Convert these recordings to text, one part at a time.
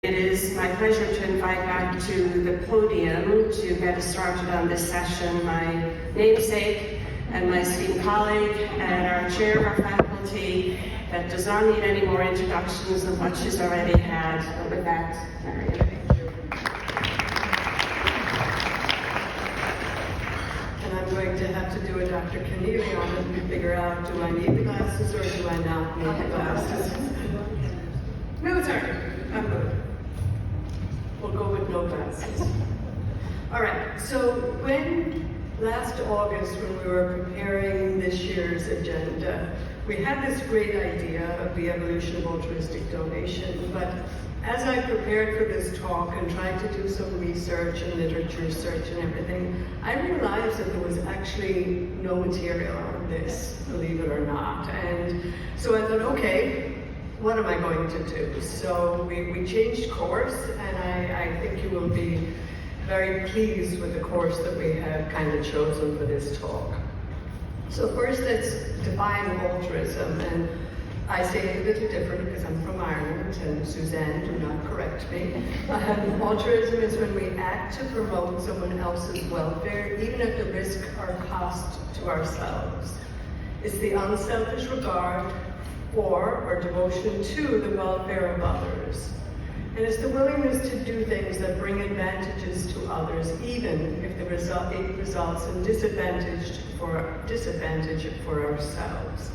It is my pleasure to invite back to the podium to get us started on this session my namesake and my esteemed colleague and our chair of our faculty that does not need any more introductions than what she's already had. But with that, Marian. And I'm going to have to do a Dr. Keneally on it and figure out, do I need the glasses or do I not need the glasses? No, sir. I'm good. We'll go with no glasses. All right, so last August when we were preparing this year's agenda, we had this great idea of the evolution of altruistic donation, but as I prepared for this talk and tried to do some research and literature search and everything, I realized that there was actually no material on this, believe it or not. And so I thought, okay, what am I going to do? So we changed course, and I think you will be very pleased with the course that we have kind of chosen for this talk. So first, let's define altruism, and I say it a little different because I'm from Ireland, and Suzanne, do not correct me. Altruism is when we act to promote someone else's welfare, even at the risk or cost to ourselves. It's the unselfish regard for or devotion to the welfare of others. And it's the willingness to do things that bring advantages to others, even if it results in disadvantage for ourselves.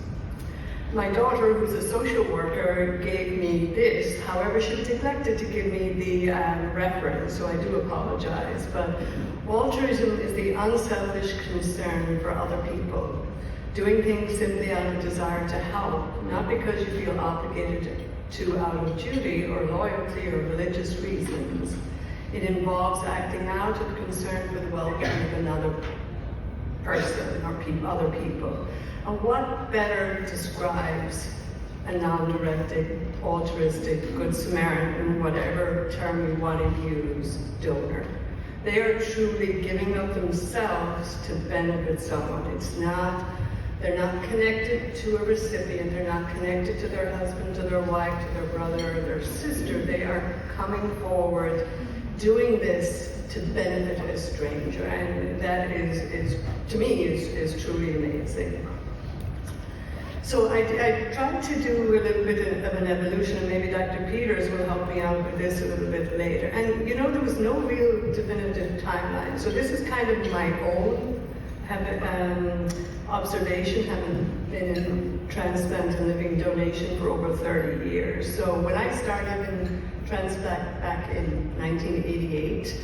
My daughter, who's a social worker, gave me this. However, she neglected to give me the reference, so I do apologize. But altruism is the unselfish concern for other people, doing things simply out of desire to help, not because you feel obligated to out of duty or loyalty or religious reasons. It involves acting out of concern for the welfare of another person or other people. And what better describes a non-directed, altruistic, good Samaritan, whatever term we want to use, donor. They are truly giving of themselves to benefit someone. They're not connected to a recipient, they're not connected to their husband, to their wife, to their brother, or their sister. They are coming forward, doing this to benefit a stranger, and that is to me, is truly amazing. So I tried to do a little bit of an evolution, and maybe Dr. Peters will help me out with this a little bit later. And you know, there was no real definitive timeline, so this is kind of my own observation, having been in transplant and living donation for over 30 years. So when I started in transplant back in 1988,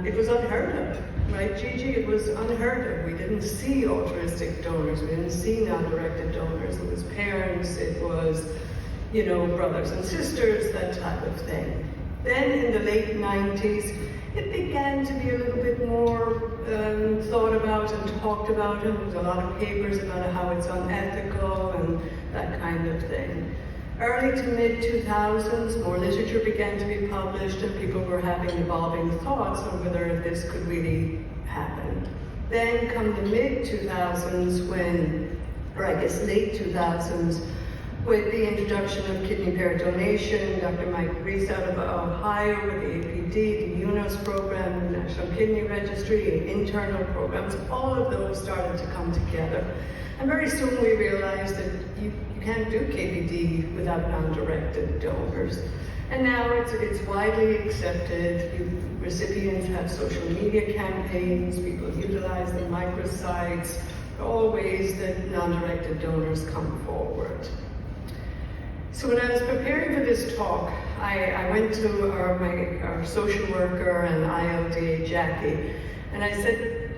it was unheard of, right, Gigi? It was unheard of. We didn't see altruistic donors. We didn't see non-directed donors. It was parents, it was, you know, brothers and sisters, that type of thing. Then in the late 90s, it began to be a little bit more thought about and talked about, and there was a lot of papers about how it's unethical and that kind of thing. Early to mid-2000s, more literature began to be published, and people were having evolving thoughts on whether this could really happen. Then come the mid-2000s or I guess late 2000s, with the introduction of kidney pair donation, Dr. Mike Reese out of Ohio with the APD, the UNOS program, the National Kidney Registry, internal programs, all of those started to come together. And very soon we realized that you can't do KPD without non-directed donors. And now it's widely accepted. Recipients have social media campaigns, people utilize the microsites, all ways that non-directed donors come forward. So when I was preparing for this talk, I went to our social worker and ILD, Jackie, and I said,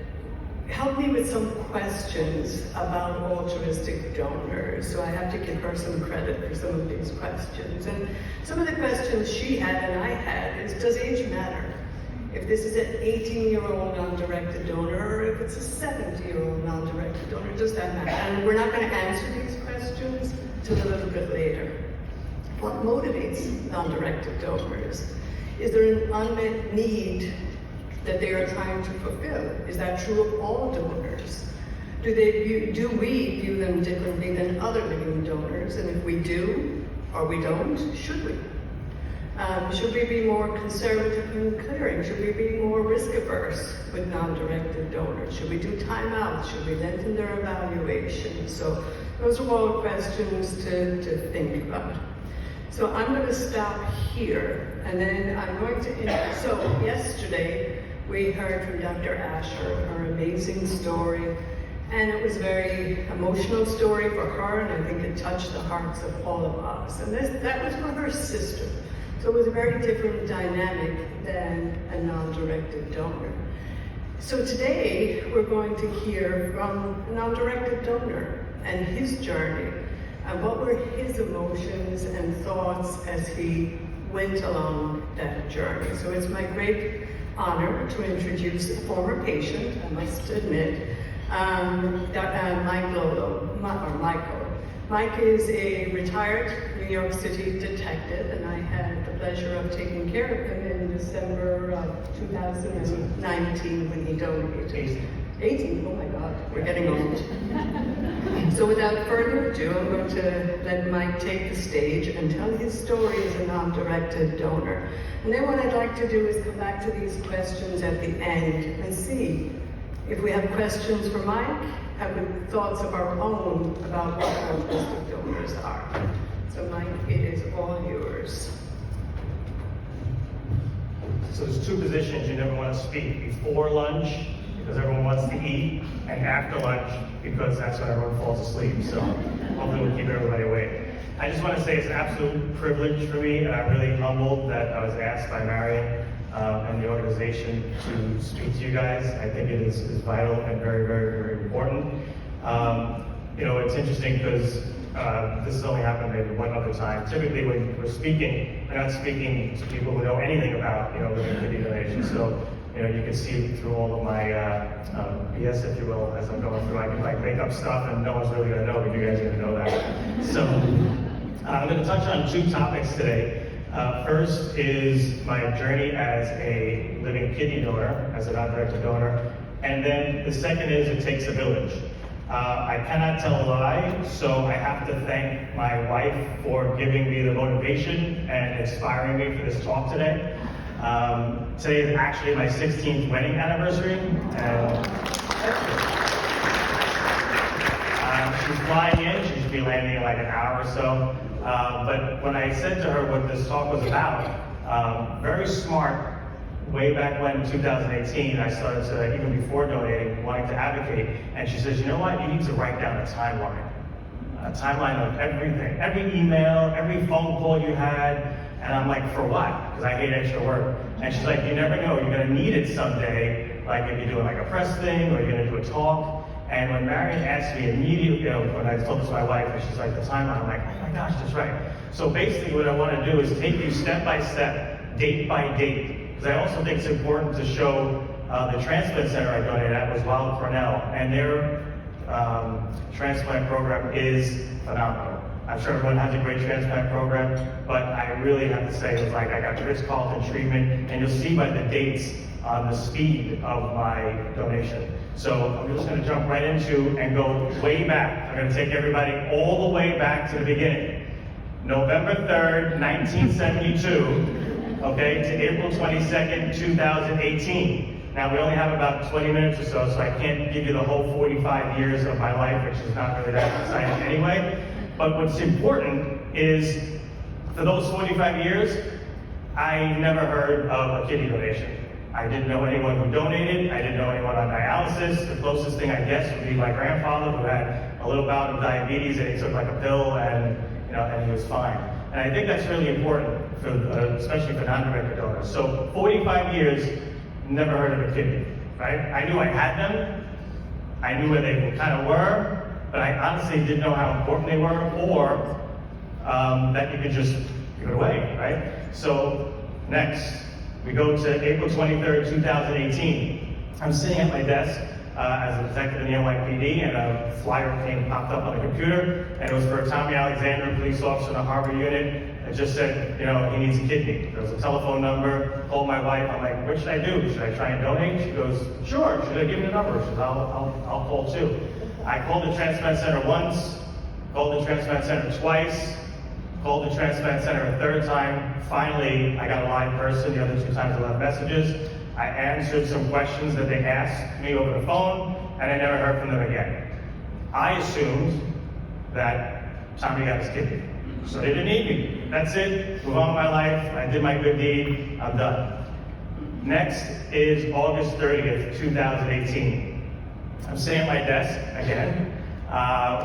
help me with some questions about altruistic donors. So I have to give her some credit for some of these questions. And some of the questions she had and I had is, does age matter? If this is an 18-year-old non-directed donor, or if it's a 70-year-old non-directed donor, does that matter? And we're not going to answer these questions till a little bit later. What motivates non-directed donors? Is there an unmet need that they are trying to fulfill? Is that true of all donors? Do we view them differently than other living donors? And if we do, or we don't, should we? Should we be more conservative in clearing? Should we be more risk averse with non-directed donors? Should we do timeouts? Should we lengthen their evaluation? So those are all questions to think about. So I'm going to stop here, and then I'm going to, so yesterday we heard from Dr. Asher, her amazing story, and it was a very emotional story for her, and I think it touched the hearts of all of us. And that was for her sister. So it was a very different dynamic than a non-directed donor. So today we're going to hear from a non-directed donor and his journey, and what were his emotions and thoughts as he went along that journey. So it's my great honor to introduce a former patient, I must admit, Michael Lollo, or Michael. Mike is a retired New York City detective, and I had the pleasure of taking care of him in December of 2019 when he donated. 18, oh my God, we're getting old. So without further ado, I'm going to let Mike take the stage and tell his story as a non-directed donor. And then what I'd like to do is come back to these questions at the end and see if we have questions for Mike, have thoughts of our own about what altruistic donors are. So Mike, it is all yours. So there's two positions you never want to speak: before lunch, because everyone wants to eat, and after lunch, because that's when everyone falls asleep. So hopefully we'll keep everybody awake. I just want to say it's an absolute privilege for me, and I'm really humbled that I was asked by Marian and the organization to speak to you guys. I think it is vital and very, very, very important. You know, it's interesting because this has only happened maybe one other time. Typically when we're speaking, we're not speaking to people who know anything about, living kidney donation. So, you can see through all of my BS, if you will, as I'm going through. I can make up stuff and no one's really gonna know, but you guys are gonna know that. So, I'm gonna touch on two topics today. First is my journey as a living kidney donor, as a non-directed donor. And then the second is it takes a village. I cannot tell a lie, so I have to thank my wife for giving me the motivation and inspiring me for this talk today. Today is actually my 16th wedding anniversary, and she's flying in. She should be landing in like an hour or so. But when I said to her what this talk was about, very smart, way back when, 2018, I started to, even before donating, wanting to advocate, and she says, you know what, you need to write down a timeline of everything, every email, every phone call you had. And I'm like, for what? Because I hate extra work. And she's like, you never know, you're gonna need it someday, like if you're doing like a press thing, or you're gonna do a talk. And when Marian asked me immediately, when I told this to my wife, and she's like, the timeline, I'm like, oh my gosh, that's right. So basically what I wanna do is take you step by step, date by date, because I also think it's important to show the transplant center I donated at was Weill Cornell, and their transplant program is phenomenal. I'm sure everyone has a great transplant program, but I really have to say, it was like I got Ritz-Carlton treatment, and you'll see by the dates on the speed of my donation. So I'm just gonna jump right into and go way back. I'm gonna take everybody all the way back to the beginning. November 3rd, 1972, okay, to April 22nd, 2018. Now we only have about 20 minutes or so I can't give you the whole 45 years of my life, which is not really that exciting anyway. But what's important is, for those 45 years, I never heard of a kidney donation. I didn't know anyone who donated. I didn't know anyone on dialysis. The closest thing I guess would be my grandfather, who had a little bout of diabetes, and he took like a pill, and and he was fine. And I think that's really important, for, especially for non-directed donors. So 45 years, never heard of a kidney, right? I knew I had them. I knew where they kind of were, but I honestly didn't know how important they were, or that you could just give it away, right? So next, we go to April 23rd, 2018. I'm sitting at my desk as a detective in the NYPD, and a flyer popped up on the computer, and it was for Tommy Alexander, a police officer in the Harbor Unit. It just said, he needs a kidney. There was a telephone number. Called my wife. I'm like, what should I do? Should I try and donate? She goes, sure. Should I give you the number? She goes, I'll call too. I called the transplant center once, called the transplant center twice, called the transplant center a third time. Finally, I got a live person. The other 2 times I left messages. I answered some questions that they asked me over the phone, and I never heard from them again. I assumed that Tommy got his kidney, so they didn't need me. That's it. Move on with my life. I did my good deed. I'm done. Next is August 30th, 2018. I'm sitting at my desk again.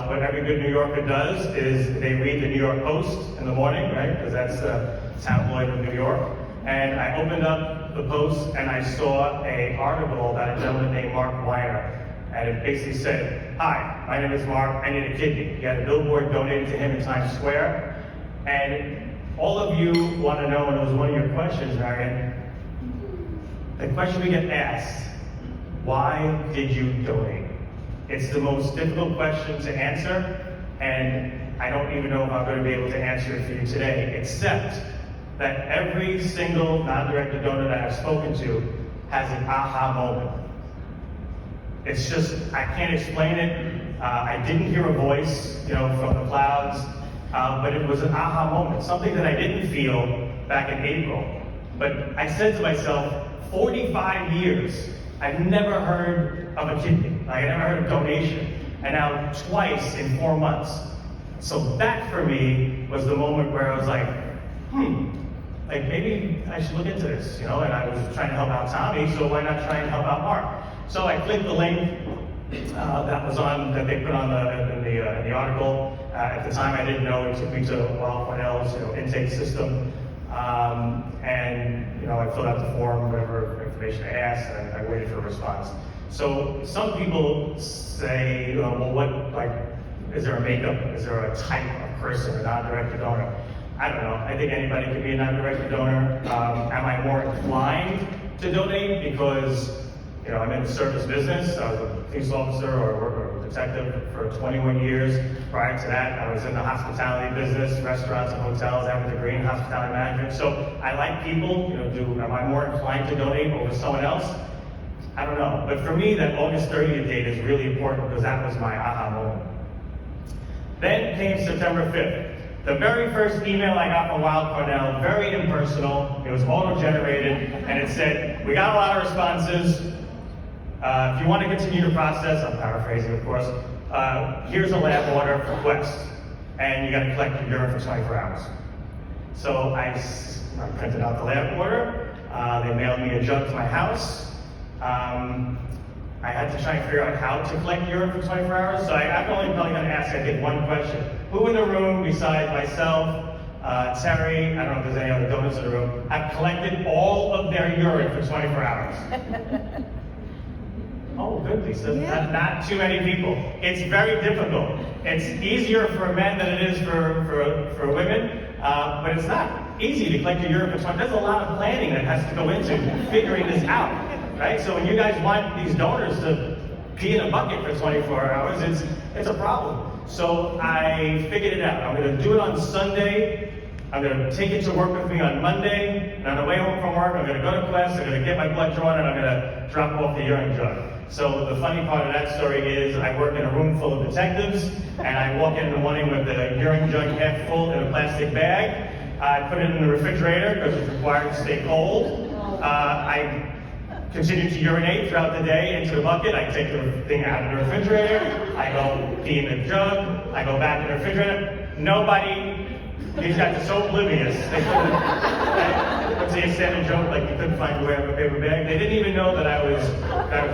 What every good New Yorker does is they read the New York Post in the morning, right? Because that's the tabloid of New York. And I opened up the Post and I saw an article about a gentleman named Mark Weiner. And it basically said, "Hi, my name is Mark, I need a kidney." He had a billboard donated to him in Times Square. And all of you want to know, and it was one of your questions, Marian, the question we get asked, why did you donate? It's the most difficult question to answer, and I don't even know if I'm going to be able to answer it for you today, except that every single non-directed donor that I've spoken to has an aha moment. It's just, I can't explain it. I didn't hear a voice, from the clouds, but it was an aha moment, something that I didn't feel back in April. But I said to myself, 45 years, I've never heard of a kidney. I never heard of donation. And now twice in 4 months. So that for me was the moment where I was like, maybe I should look into this, And I was trying to help out Tommy, so why not try and help out Mark? So I clicked the link that they put on in the article. At the time I didn't know, it took me to Weill Cornell's intake system. And I filled out the form, whatever information they asked, and I waited for a response. So some people say, is there a makeup? Is there a type of person, a non-directed donor? I don't know. I think anybody can be a non-directed donor. Am I more inclined to donate because, I'm in the service business? I was a police officer or a detective for 21 years. Prior to that, I was in the hospitality business, restaurants and hotels. I have a degree in hospitality management. So I like people. Am I more inclined to donate over someone else? I don't know. But for me, that August 30th date is really important because that was my aha moment. Then came September 5th. The very first email I got from Weill Cornell, very impersonal. It was auto-generated, and it said, "We got a lot of responses. If you want to continue the process," I'm paraphrasing, of course, "here's a lab order for Quest, and you got to collect your urine for 24 hours." So I printed out the lab order. They mailed me a jug to my house. I had to try and figure out how to collect urine for 24 hours, so I'm only probably going to ask, I think, one question. Who in the room, besides myself, Terry, I don't know if there's any other donors in the room, have collected all of their urine for 24 hours? Oh, good, Lisa. Yeah. Not too many people. It's very difficult. It's easier for men than it is for women, but it's not easy to collect your urine for 24 hours. There's a lot of planning that has to go into figuring this out, right? So when you guys want these donors to pee in a bucket for 24 hours, it's a problem. So I figured it out. I'm going to do it on Sunday. I'm going to take it to work with me on Monday. And on the way home from work, I'm going to go to Quest. I'm going to get my blood drawn, and I'm going to drop off the urine jug. So the funny part of that story is I work in a room full of detectives, and I walk in the morning with the urine jug half full in a plastic bag. I put it in the refrigerator because it's required to stay cold. I continue to urinate throughout the day into the bucket. I take the thing out of the refrigerator. I go pee in the jug. I go back in the refrigerator. Nobody, these guys are so oblivious. They couldn't, what's the standard joke, like you couldn't find your way out of a paper bag? They didn't even know that I was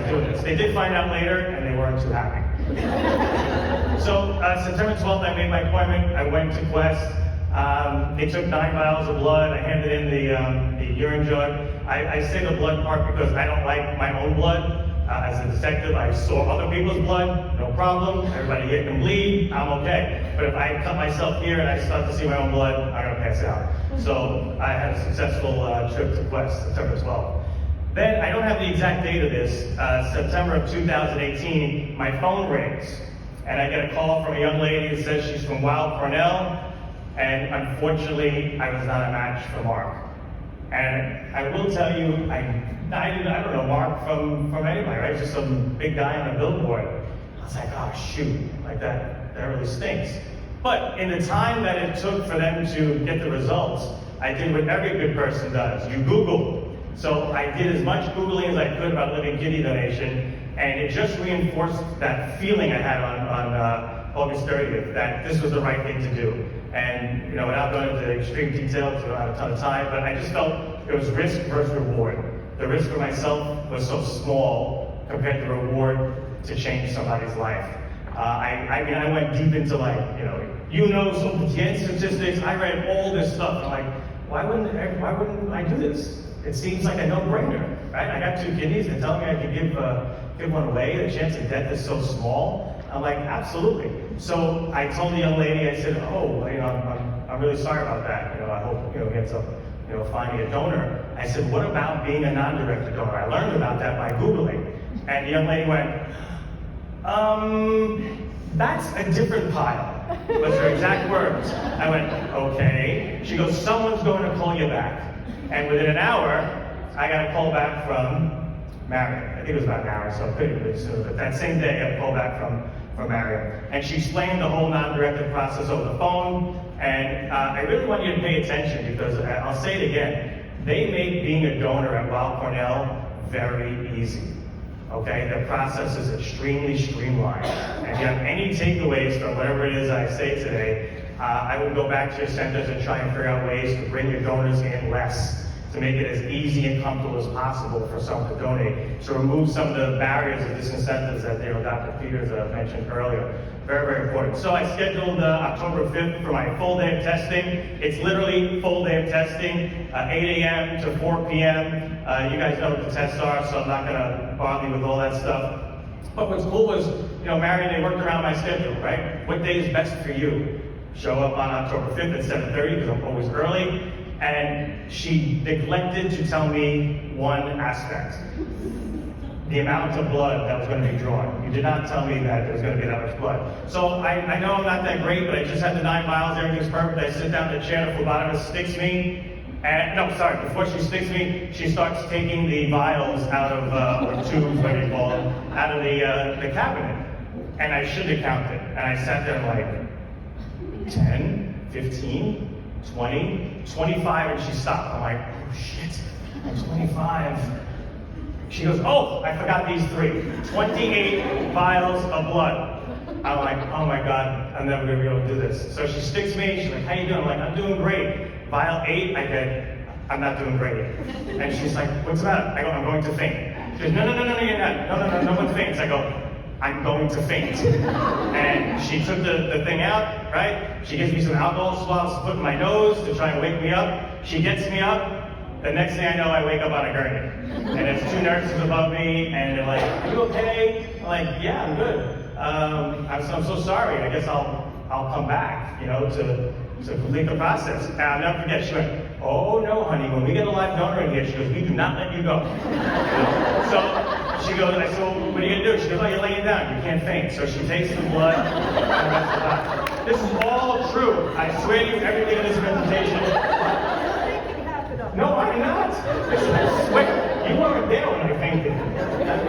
doing this. They did find out later, and they weren't too happy. So September 12th, I made my appointment. I went to Quest. They took 9 vials of blood. I handed in the urine jug. I say the blood part because I don't like my own blood. As a detective, I saw other people's blood, no problem. Everybody here can bleed, I'm okay. But if I cut myself here and I start to see my own blood, I'm gonna pass out. So I had a successful trip to Quest, September 12th. Then, I don't have the exact date of this, September of 2018, my phone rings. And I get a call from a young lady that says she's from Weill Cornell. And unfortunately, I was not a match for Mark. And I will tell you, I don't know Mark from anybody, right? Just some big guy on a billboard. I was like, oh shoot, like that really stinks. But in the time that it took for them to get the results, I did what every good person does. You Google. So I did as much Googling as I could about living kidney donation, and it just reinforced that feeling I had on August 30th, that this was the right thing to do. And without going into extreme detail, because I don't have a ton of time, but I just felt it was risk versus reward. The risk for myself was so small compared to the reward to change somebody's life. I went deep into some gen statistics. I read all this stuff. I'm like, why wouldn't I do this? It seems like a no-brainer, right? I got 2 kidneys. They're telling me I could give one away. The chance of death is so small. I'm like, absolutely. So I told the young lady, I said, I'm really sorry about that. I hope he ends up finding a donor. I said, what about being a non-directed donor? I learned about that by Googling. And the young lady went, that's a different pile. Was her exact words. I went, okay. She goes, someone's going to call you back. And within an hour, I got a call back from Marian. I think it was about an hour, so pretty soon. But that same day, I got a call back from Marian. And she explained the whole non-directed process over the phone. And I really want you to pay attention, because I'll say it again. They make being a donor at Weill Cornell very easy. Okay, the process is extremely streamlined. And if you have any takeaways from whatever it is I say today, I would go back to your centers and try and figure out ways to bring your donors in less, to make it as easy and comfortable as possible for someone to donate, to remove some of the barriers and disincentives that Dr. Peters mentioned earlier. Very, very important. So I scheduled October 5th for my full day of testing. It's literally full day of testing, 8 a.m. to 4 p.m. You guys know what the tests are, so I'm not going to bother you with all that stuff. But what's cool was, Marian, they worked around my schedule, right? What day is best for you? Show up on October 5th at 7:30, because I'm always early. And she neglected to tell me one aspect. The amount of blood that was going to be drawn. You did not tell me that there was going to be that much blood. So I know I'm not that great, but I just had the 9 vials, everything's perfect. I sit down in the chair, the phlebotomist sticks me. Before she sticks me, she starts taking the vials out of, or tubes, whatever you call them, out of the cabinet. And I should have counted. And I sat there like 10, 15, 20, 25, and she stopped. I'm like, oh shit, I'm 25. She goes, oh, I forgot these 3. 28 vials of blood. I'm like, oh my God, I'm never gonna be able to do this. So she sticks me, she's like, how you doing? I'm like, I'm doing great. Vial 8, I get, I'm not doing great. And she's like, what's the matter? I go, I'm going to faint. She goes, no, you're not. No one faints. I go, I'm going to faint. And she took the thing out, right? She gives me some alcohol swabs to put in my nose to try and wake me up. She gets me up. The next thing I know, I wake up on a gurney. And there's 2 nurses above me, and they're like, are you okay? I'm like, yeah, I'm good. I'm so sorry. I guess I'll come back, to complete the process. And I'll never forget, she went, oh no, honey, when we get a live donor in here, she goes, we do not let you go. So she goes, I said, well, what are you gonna do? She goes, oh, you're laying down, you can't faint. So she takes the blood, and the rest of the time. This is all true. I swear to you, everything in this presentation. No, I'm not. I swear, you weren't there when I fainted.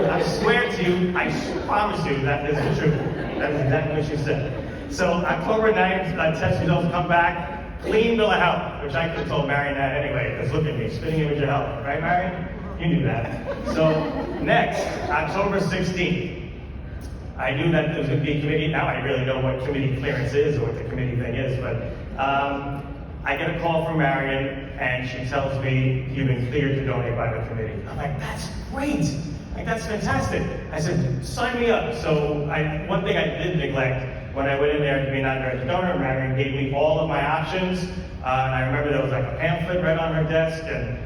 I swear to you, I promise you that is the truth. That is exactly what she said. So October 9th, test results come back, clean bill of health, which I could have told Marian that anyway, because look at me, spitting image of health, right, Marian? You knew that. So next, October 16th, I knew that there was going to be a committee. Now I really know what committee clearance is or what the committee thing is, but I get a call from Marian, and she tells me you've been cleared to donate by the committee. I'm like, that's great. Like, that's fantastic. I said, sign me up. So one thing I did neglect, when I went in there to be a non-directed donor, Marian gave me all of my options. And I remember there was like a pamphlet right on her desk, and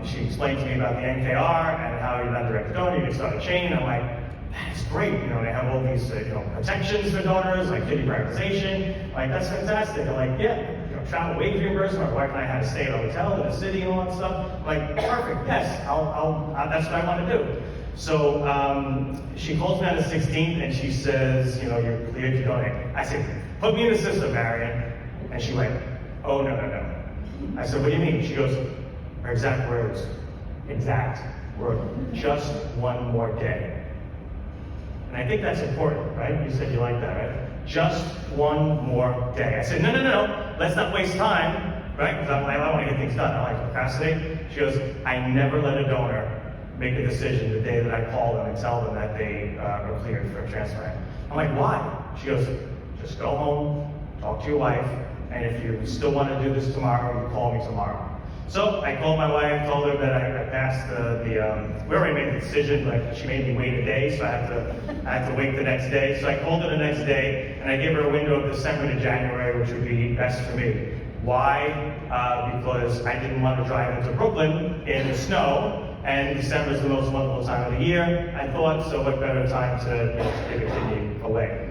she explained to me about the NKR and how you're non-directed donor, you can start a chain. I'm like, that is great. They have all these protections for donors, like kidney privatization. Like, that's fantastic. I'm like, yeah. Travel wage reimbursement. My wife and I had to stay at a hotel in the city and all that stuff. I'm like, perfect, yes, I'll that's what I want to do. So she calls me on the 16th and she says, you're cleared to donate. I said, put me in the system, Marian. And she went, oh, no. I said, what do you mean? She goes, her exact words, just one more day. And I think that's important, right? You said you like that, right? just one more day. I said, no, let's not waste time, right? Because I want to get things done. I like to procrastinate. She goes, I never let a donor make a decision the day that I call them and tell them that they are cleared for a transplant. I'm like, why? She goes, just go home, talk to your wife, and if you still want to do this tomorrow, you call me tomorrow. So I called my wife, told her that I passed we already made the decision, but she made me wait a day, so I had to wait the next day. So I called her the next day, and I gave her a window of December to January, which would be best for me. Why? Because I didn't want to drive into Brooklyn in the snow, and December is the most wonderful time of the year, I thought, so what better time to give a kidney away.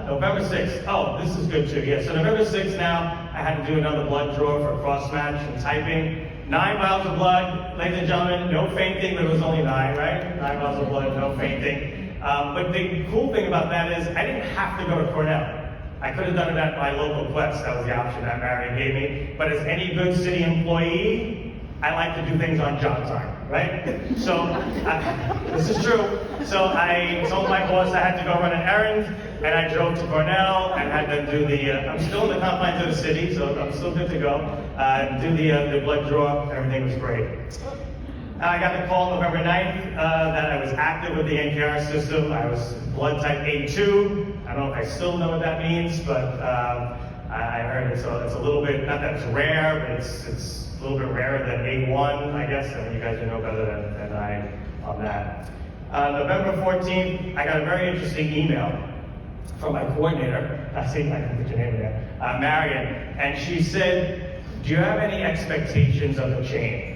November 6th, oh, this is good too, yeah, so November 6th now, I had to do another blood draw for cross-match and typing. 9 vials of blood, ladies and gentlemen, no fainting, but it was only 9, right? 9 vials of blood, no fainting. But the cool thing about that is I didn't have to go to Cornell. I could have done it at my local Quest, that was the option that Marian gave me. But as any good city employee, I like to do things on job time, right? So, this is true. So I told my boss I had to go run an errand, and I drove to Cornell and had them do I'm still in the confines of the city, so I'm still good to go, do the blood draw, everything was great. I got the call November 9th that I was active with the NKR system. I was blood type A2. I don't know if I still know what that means, but I heard it's a little bit, not that it's rare, but it's a little bit rarer than A1, I guess, and you guys know better than I on that. November 14th, I got a very interesting email from my coordinator. I think I can put your name in there, Marian, and she said, do you have any expectations of the chain?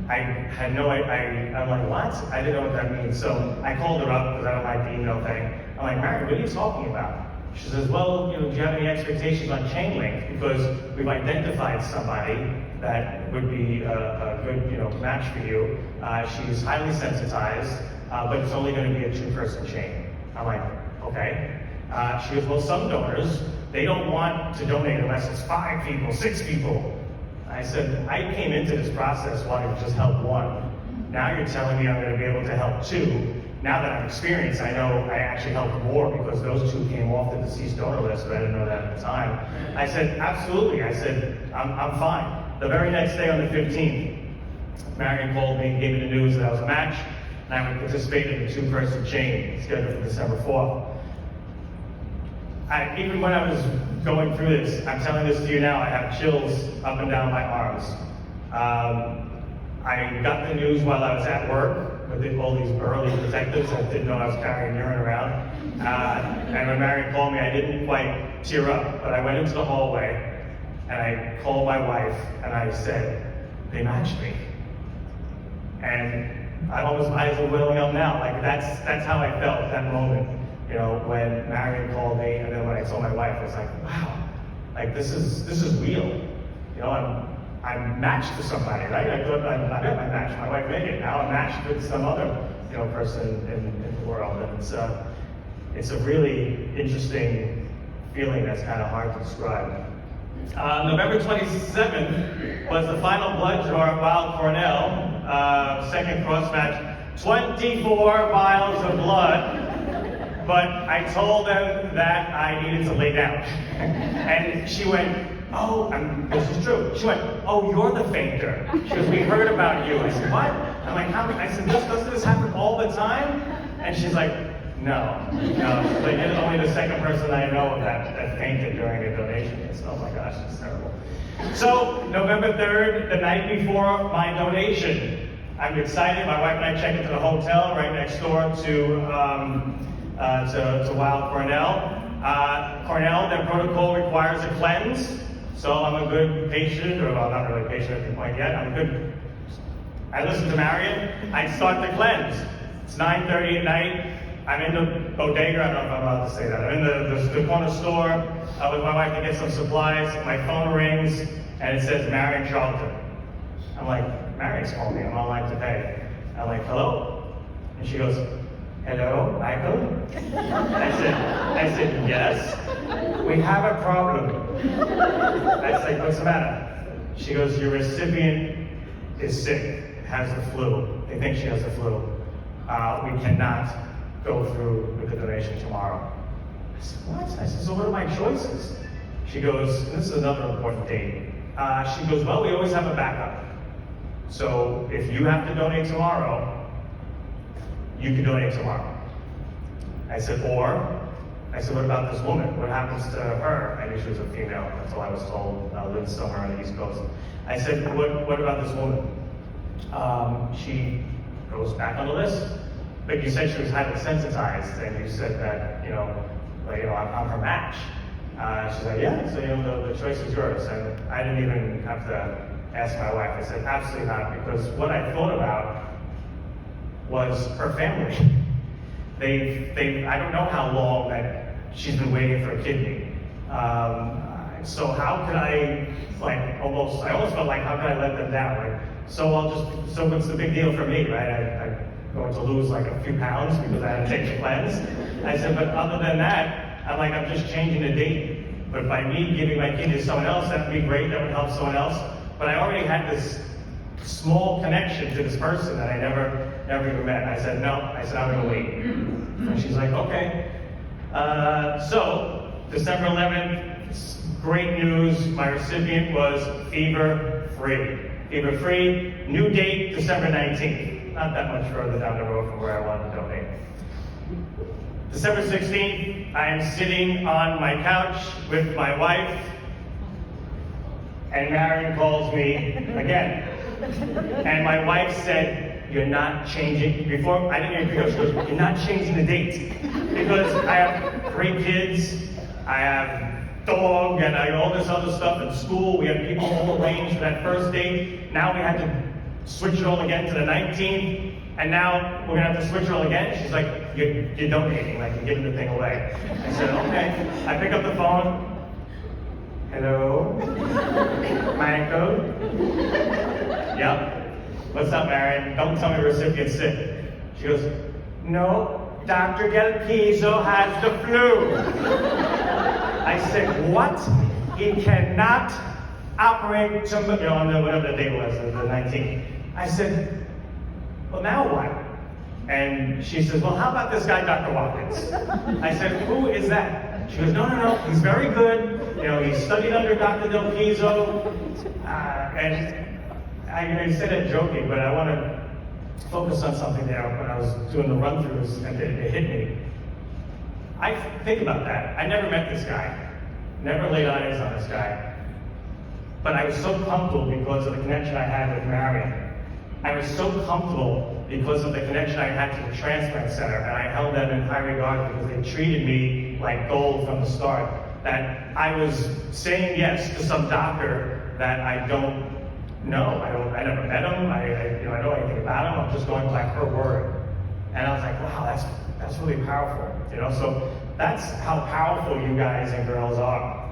I had no idea, I'm like, what? I didn't know what that means. So I called her up because I don't like the email thing. I'm like, Marian, what are you talking about? She says, well, do you have any expectations on chain length? Because we've identified somebody that would be a good, match for you. She's highly sensitized, but it's only going to be a 2-person chain. I'm like, okay. She goes, well, some donors, they don't want to donate unless it's 5 people, 6 people. I said, I came into this process wanting to just help 1. Now you're telling me I'm going to be able to help 2. Now that I'm experienced, I know I actually helped more because those 2 came off the deceased donor list, but I didn't know that at the time. I said, absolutely. I said, I'm fine. The very next day on the 15th, Marian called me, gave me the news that I was a match, and I would participate in the 2-person chain scheduled for December 4th. Even when I was going through this, I'm telling this to you now, I have chills up and down my arms. I got the news while I was at work with all these early detectives that didn't know I was carrying urine around. And when Marian called me, I didn't quite tear up, but I went into the hallway and I called my wife and I said, they matched me. And my eyes are welling up now. Like that's how I felt at that moment. When Marian called me, and then when I told my wife, I was like, wow, like this is real. I'm matched to somebody, right? I thought I met my match, my wife Megan. Now I'm matched with some other, person in the world, and it's a really interesting feeling that's kind of hard to describe. November 27th was the final blood draw at Weill Cornell, second cross match, 24 vials of blood. But I told them that I needed to lay down. And she went, oh, this is true. She went, oh, you're the fainter. She goes, we heard about you. I said, what? I'm like, how? I said, doesn't this happen all the time? And she's like, no. She's like, you're only the second person I know that fainted during a donation. I said, oh my gosh, it's terrible. So, November 3rd, the night before my donation, I'm excited. My wife and I checked into the hotel right next door to Weill Cornell. Cornell, their protocol requires a cleanse. So I'm a good patient, or well, not really a patient at the point yet. I listen to Marian. I start the cleanse. It's 9:30 at night. I'm in the bodega. I don't know if I'm allowed to say that. I'm in the corner store with my wife to get some supplies. My phone rings and it says Marian Charlton. I'm like, Marian's calling me. I'm online to pay. I'm like, hello? And she goes, hello, Michael? I said, yes. We have a problem. I said, what's the matter? She goes, your recipient is sick, has the flu. They think she has the flu. We cannot go through with the donation tomorrow. I said, what? I said, so what are my choices? She goes, and this is another important date. She goes, well, we always have a backup. So if you have to donate tomorrow, you can donate tomorrow. I said, what about this woman? What happens to her? I knew she was a female, that's all I was told. Lives somewhere on the East Coast. I said, what about this woman? She goes back on the list. But you said she was highly sensitized, and you said that, I'm her match. She's like, yeah, so the choice is yours. And I didn't even have to ask my wife. I said, absolutely not, because what I thought about was her family. I don't know how long that she's been waiting for a kidney. So how could I, I almost felt like, how could I let them down? So what's the big deal for me, right? I'm going to lose a few pounds because I had to take the cleanse. I said, but other than that, I'm just changing the date. But by me giving my kidney to someone else, that would be great, that would help someone else. But I already had this small connection to this person that I never even met. I said, no, I'm gonna wait. And she's like, okay. So, December 11th, great news, my recipient was fever-free. Fever-free, new date, December 19th. Not that much further down the road from where I wanted to donate. December 16th, I am sitting on my couch with my wife, and Marian calls me again. And my wife said, you're not changing, before, I didn't even figure, she goes, you're not changing the date. Because I have 3 kids, I have dog, and I all this other stuff in school. We had people all arranged for that first date. Now we had to switch it all again to the 19th. And now we're gonna have to switch it all again. She's like, you're donating, you're giving the thing away. I said, okay. I pick up the phone. Hello? Michael? Yep. What's up, Marian? Don't tell me the recipient's sick. She goes, no, Dr. Del Pizzo has the flu. I said, what? He cannot operate on whatever the date was, the 19th. I said, well, now what? And she says, well, how about this guy, Dr. Watkins? I said, who is that? She goes, no, he's very good. He studied under Dr. Del Pizzo. And I said it joking, but I want to focus on something there when I was doing the run-throughs and it hit me. I think about that. I never met this guy. Never laid eyes on this guy. But I was so comfortable because of the connection I had with Marian. I was so comfortable because of the connection I had to the transplant center, and I held them in high regard because they treated me like gold from the start, that I was saying yes to some doctor that I don't know. I never met him, I don't know anything about him, I'm just going by her word. And I was like, wow, that's really powerful. So that's how powerful you guys and girls are,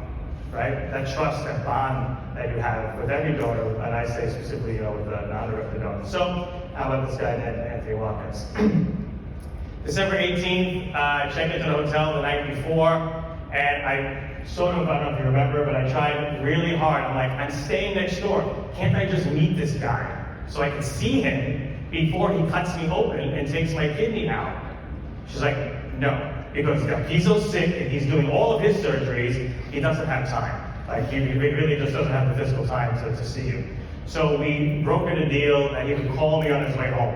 right? That trust, that bond that you have with every donor, and I say specifically, with the non-directed donor. So, how about this guy, Anthony Watkins? December 18th, I checked into the hotel the night before, and I don't know if you remember, but I tried really hard. I'm like, I'm staying next door. Can't I just meet this guy so I can see him before he cuts me open and takes my kidney out? She's like, no, because he's so sick and he's doing all of his surgeries, he doesn't have time. He really just doesn't have the physical time to see you. So we brokered a deal that he would call me on his way home.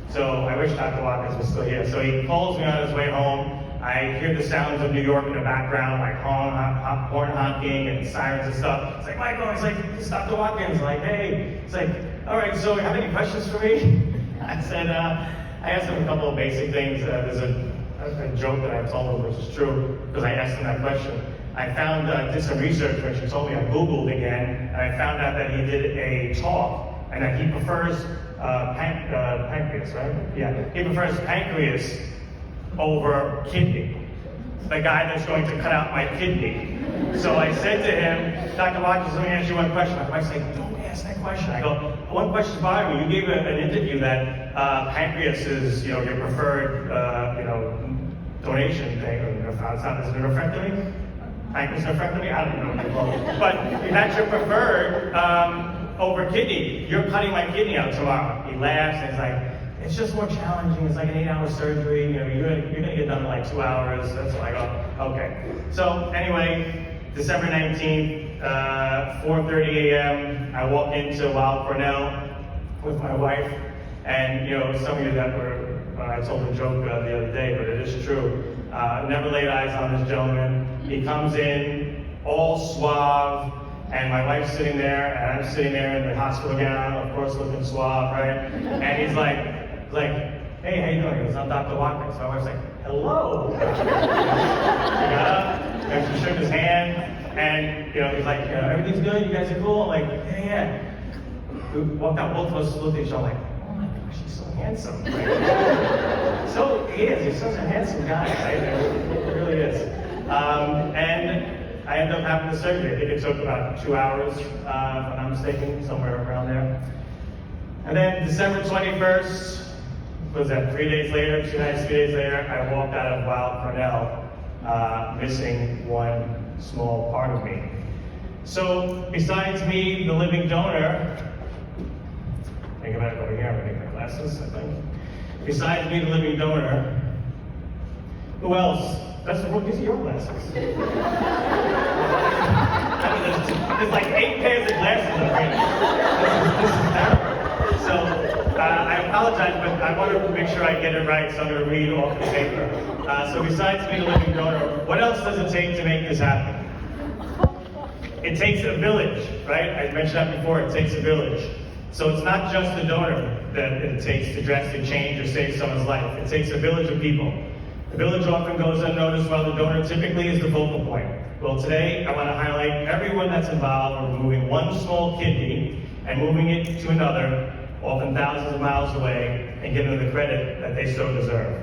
So I wish Dr. Watkins was still here. So he calls me on his way home. I hear the sounds of New York in the background, horn honking and sirens and stuff. It's like, Michael, it's Dr. Watkins. Hey. It's like, all right, so you have any questions for me? I said, I asked him a couple of basic things. There's a joke that I told him, which is true, because I asked him that question. I did some research, which he told me I Googled again, and I found out that he did a talk, and that he prefers pancreas, right? Yeah, he prefers pancreas over kidney. The guy that's going to cut out my kidney. So I said to him, Dr. Watkins, let me ask you one question. My wife's like, don't ask that question. I go, one question's bothering me. You gave an interview that pancreas is, your preferred, donation thing. Is it a nephrectomy? Pancreas nephrectomy? I don't know. But that's your preferred over kidney. You're cutting my kidney out tomorrow. He laughs and he's like, it's just more challenging. It's like an 8-hour surgery. You know, you're gonna get done in like 2 hours. That's like, oh, okay. So anyway, December 19th, 4:30 a.m. I walk into Weill Cornell with my wife, and you know, some of you that were, I told a joke the other day, but it is true. Never laid eyes on this gentleman. He comes in all suave, and my wife's sitting there, and I'm sitting there in the hospital gown, of course looking suave, right? And he's like, hey, how you doing? He goes, I'm Dr. Watkins. So my wife's like, hello. He got up, and she shook his hand, and you know, he's like, everything's good? You guys are cool? I'm like, yeah. We walked out, both of us looked at each other like, oh my gosh, he's so handsome. Right? So he is, he's such a handsome guy, right? He really is. And I ended up having the surgery. I think it took about 2 hours, if I'm not mistaken, somewhere around there. And then December 21st, was that 3 days later, 2 nights, 3 days later, I walked out of Weill Cornell, missing one small part of me. So besides me, the living donor, I think about it over here, I'm gonna get my glasses, I think. Besides me, the living donor, who else? These are your glasses. There's like 8 pairs of glasses up here. This is terrible. So I apologize, but I want to make sure I get it right, so I'm going to read off the paper. So besides me, the living donor, what else does it take to make this happen? It takes a village, right? I mentioned that before, it takes a village. So it's not just the donor that it takes to drastically change or save someone's life. It takes a village of people. The village often goes unnoticed while the donor typically is the focal point. Well, today I want to highlight everyone that's involved in removing one small kidney and moving it to another, often thousands of miles away, and giving them the credit that they so deserve.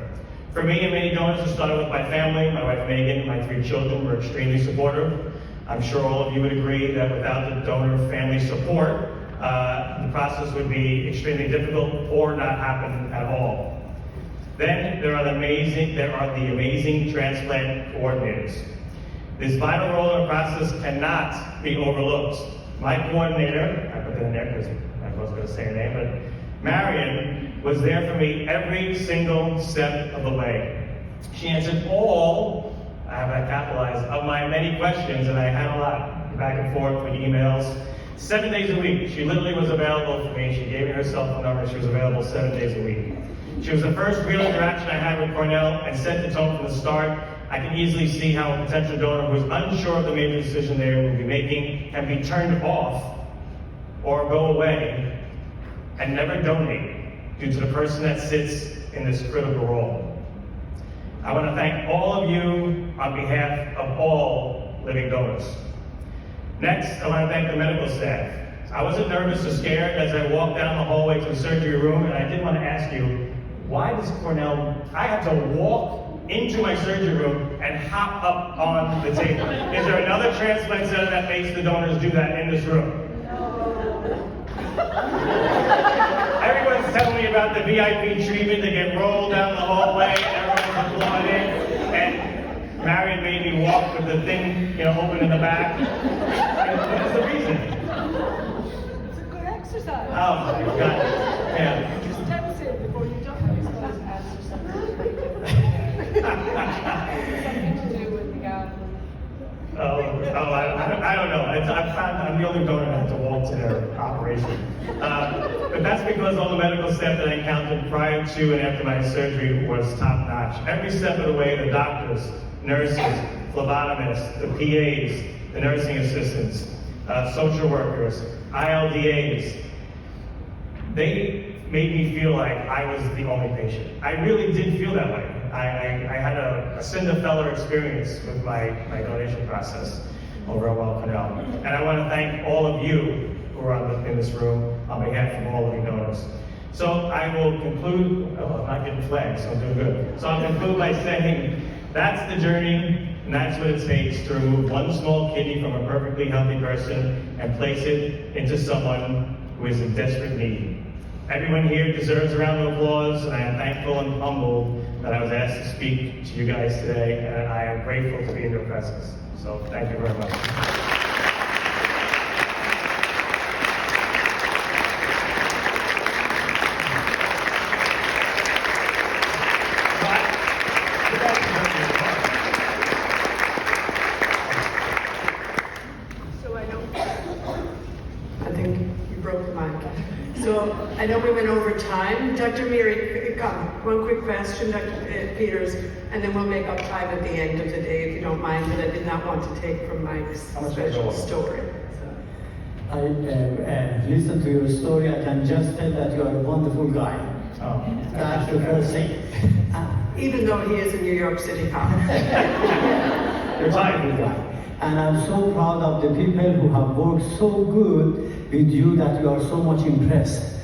For me and many donors, it started with my family. My wife Megan, my 3 children were extremely supportive. I'm sure all of you would agree that without the donor family support, the process would be extremely difficult or not happen at all. Then there are the amazing transplant coordinators. This vital role in the process cannot be overlooked. My coordinator, I put that in there because I wasn't going to say her name, but Marian was there for me every single step of the way. She answered all, I have that capitalized, of my many questions, and I had a lot back and forth with emails. 7 days a week, she literally was available for me. She gave me her cell phone number, she was available 7 days a week. She was the first real interaction I had with Cornell and set the tone from the start. I can easily see how a potential donor who is unsure of the major decision they will be making can be turned off or go away and never donate due to the person that sits in this critical role. I want to thank all of you on behalf of all living donors. Next, I want to thank the medical staff. I wasn't nervous or scared as I walked down the hallway to the surgery room, and I did want to ask you, why does Cornell, I have to walk into my surgery room and hop up on the table? Is there another transplant center that makes the donors do that in this room? Everyone's telling me about the VIP treatment. They get rolled down the hallway and everyone's applauding. And Marian made me walk with the thing, open in the back. What is the reason? It's a good exercise. Oh my God. Yeah. Just tense it before you jump. Something to do with the gown. I don't know. I'm the only donor that had to walk to their operation. But that's because all the medical staff that I encountered prior to and after my surgery was top notch. Every step of the way, the doctors, nurses, phlebotomists, the PAs, the nursing assistants, social workers, ILDAs, they made me feel like I was the only patient. I really did feel that way. I had a Cinderella experience with my donation process over at Weill Cornell. And I want to thank all of you who are in this room on behalf of all of you donors. So I will conclude, I'm not getting flagged, so I'm doing good. So I'll conclude by saying that's the journey, and that's what it takes to remove one small kidney from a perfectly healthy person and place it into someone who is in desperate need. Everyone here deserves a round of applause, and I am thankful and humbled that I was asked to speak to you guys today, and I am grateful to be in your presence. So thank you very much. I know we went over time. Dr. Miri, come, one quick question, Dr. Peters, and then we'll make up time at the end of the day, if you don't mind, but I did not want to take from Mike's special story. I listened to your story. I can just tell that you are a wonderful guy. Oh. That's the first thing. Even though he is a New York City cop. You're a wonderful guy. And I'm so proud of the people who have worked so good with you that you are so much impressed.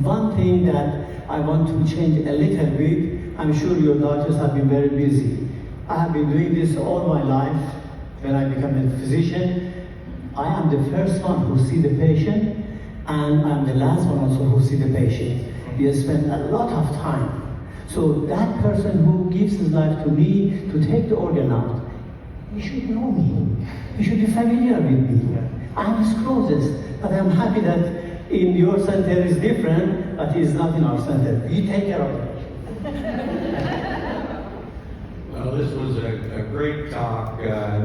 One thing that I want to change a little bit, I'm sure your doctors have been very busy. I have been doing this all my life. When I become a physician, I am the first one who see the patient, and I'm the last one also who see the patient. We spend a lot of time. So that person who gives his life to me to take the organ out, you should know me. You should be familiar with me. I'm his closest, but I'm happy that in your center is different, but it's not in our center. You take care of it. Well, this was a great talk.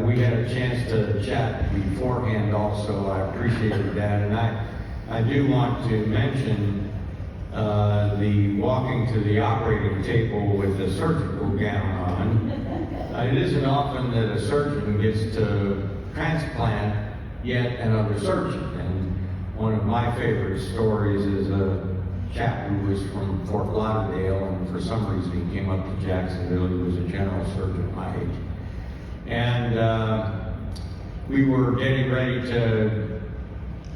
We had a chance to chat beforehand also. I appreciated that. And I do want to mention the walking to the operating table with the surgical gown on. It isn't often that a surgeon gets to transplant yet another surgeon. And one of my favorite stories is a chap who was from Fort Lauderdale, and for some reason he came up to Jacksonville. He was a general surgeon my age. And we were getting ready to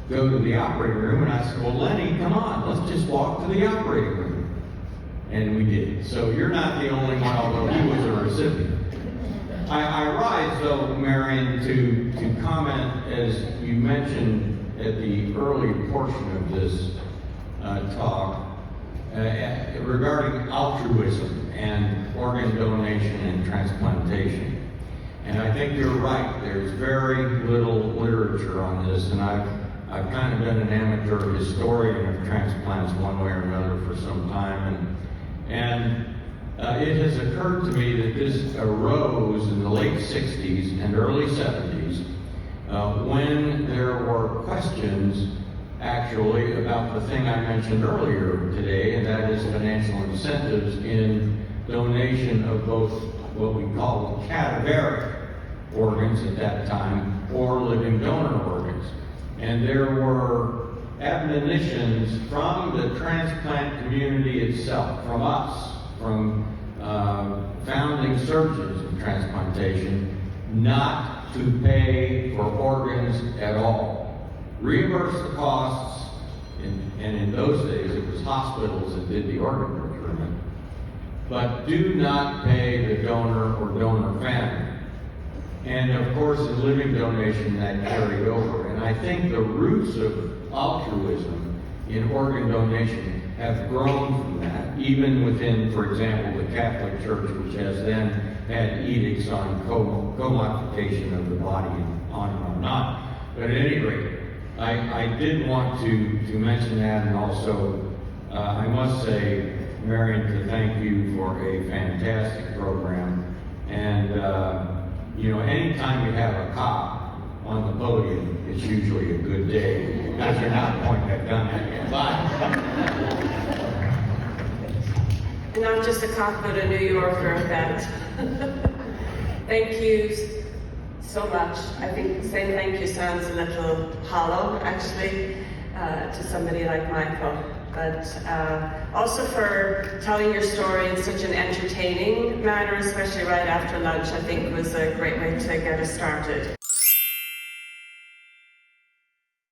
go to the operating room, and I said, well, Lenny, come on, let's just walk to the operating room. And we did. So you're not the only one, although he was a recipient. I rise, though, Marian, to comment, as you mentioned at the early portion of this talk, regarding altruism and organ donation and transplantation. And I think you're right, there's very little literature on this, and I've kind of been an amateur historian of transplants one way or another for some time, and it has occurred to me that this arose in the late 60s and early 70s when there were questions actually about the thing I mentioned earlier today, and that is financial incentives in donation of both what we call cadaveric organs at that time or living donor organs. And there were admonitions from the transplant community itself, from us, from founding surgeons of transplantation, not to pay for organs at all. Reimburse the costs, and in those days it was hospitals that did the organ procurement, but do not pay the donor or donor family. And of course in living donation that carried over. And I think the roots of altruism in organ donation have grown from that, even within, for example, the Catholic Church, which has then had edicts on commodification of the body and on and on. But at any rate, I did want to mention that, and also I must say, Marian, to thank you for a fantastic program. And you know, anytime you have a cop on the podium, it's usually a good day, because you're not pointing a gun at you. Not just a cop, but a New Yorker at that. Thank you so much. I think saying thank you sounds a little hollow, actually, to somebody like Michael. But also for telling your story in such an entertaining manner, especially right after lunch, I think was a great way to get us started.